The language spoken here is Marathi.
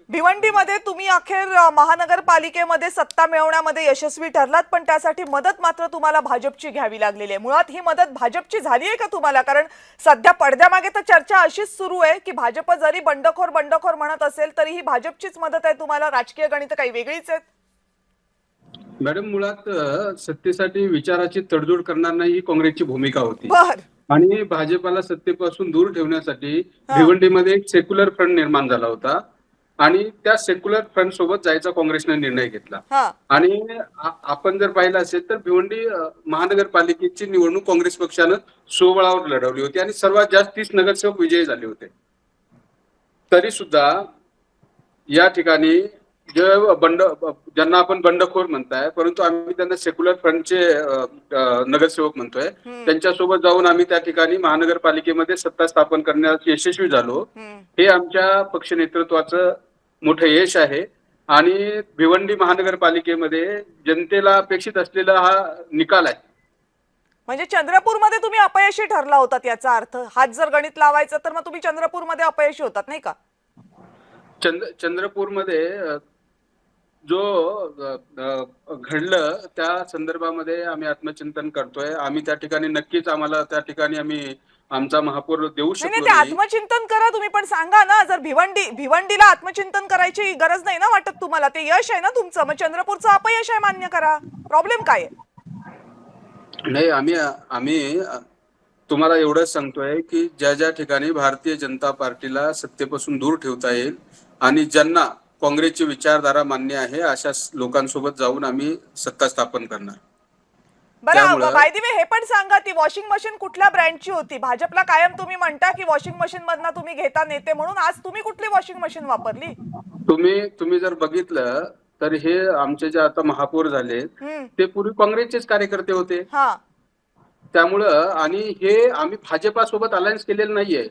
भिवंडीमध्ये तुम्ही अखेर महानगरपालिकेमध्ये सत्ता मिळवण्यामध्ये यशस्वी ठरलात, पण त्यासाठी मदत मात्र तुम्हाला भाजपची घ्यावी लागलेली आहे. मुळात ही मदत भाजपची झाली आहे का तुम्हाला? कारण सध्या पडद्यामागे तर चर्चा अशीच सुरू आहे की भाजप जरी बंडखोर बंडखोर म्हणत असेल तरी ही भाजपचीच मदत आहे तुम्हाला, राजकीय गणित काही वेगळीच आहेत. मॅडम, मुळात सत्तेसाठी विचाराची तडजोड करणार नाही ही काँग्रेसची भूमिका होती. बर. आणि भाजपाला सत्तेपासून दूर ठेवण्यासाठी हा. भिवंडीमध्ये एक सेक्युलर फ्रंट निर्माण झाला होता आणि त्या सेक्युलर फ्रंट सोबत जायचा काँग्रेसने निर्णय घेतला. हा. आणि आपण जर पाहिलं असेल तर भिवंडी महानगरपालिकेची निवडणूक काँग्रेस पक्षानं स्वबळावर लढवली होती आणि सर्वात जास्त 30 नगरसेवक विजयी झाले होते. तरी सुद्धा या ठिकाणी ज्यांना आपण बंडखोर म्हणताय, परंतु आम्ही त्यांना सेक्युलर फ्रंटचे नगरसेवक म्हणतोय, त्यांच्यासोबत जाऊन आम्ही त्या ठिकाणी महानगरपालिकेमध्ये सत्ता स्थापन करण्यात यशस्वी झालो. हे आमच्या पक्ष नेतृत्वाचं मोठं यश आहे आणि भिवंडी महानगरपालिकेमध्ये जनतेला अपेक्षित असलेला हा निकाल आहे. म्हणजे चंद्रपूरमध्ये तुम्ही अपयशी ठरला होतात याचा अर्थ, हाच जर गणित लावायचं तर मग तुम्ही चंद्रपूरमध्ये अपयशी होतात नाही का? चंद्रपूरमध्ये जो घडलं त्या संदर्भामध्ये आम्ही आत्मचिंतन करतोय. आम्ही त्या ठिकाणी नक्कीच आम्हाला त्या ठिकाणी आम्ही आमचा महापौर देऊ नाही शकलो ते नाही. आत्मचिंतन करा तुम्ही, पण सांगा ना, जर भिवंडीला आत्मचिंतन करायची गरज नाही ना वाटत तुम्हाला? ते यश आहे ना तुमचं, मग चंद्रपूरचं अपयश आहे मान्य करा. प्रॉब्लेम काय आहे? नाही, आम्ही तुम्हाला एवढंच सांगतोय की ज्या ज्या ठिकाणी भारतीय जनता पार्टीला सत्तेपासून दूर ठेवता येईल आणि ज्यांना काँग्रेसची विचारधारा मान्य आहे अशा लोकांसोबत जाऊन आम्ही सत्ता स्थापन करणार. बरं, बाय द वे हे पण सांगा, ती वॉशिंग मशीन कुठल्या ब्रँडची होती? भाजपला कायम तुम्ही म्हणता की वॉशिंग मशीन मधनं तुम्ही घेता नेते म्हणून, आज तुम्ही कुठली वॉशिंग मशीन वापरली? तुम्ही जर बघितलं तर हे आमचे जे आता महापौर झाले ते पूर्वी काँग्रेसचेच कार्यकर्ते होते. त्यामुळं आणि हे आम्ही भाजपासोबत अलायन्स केलेलं नाहीये.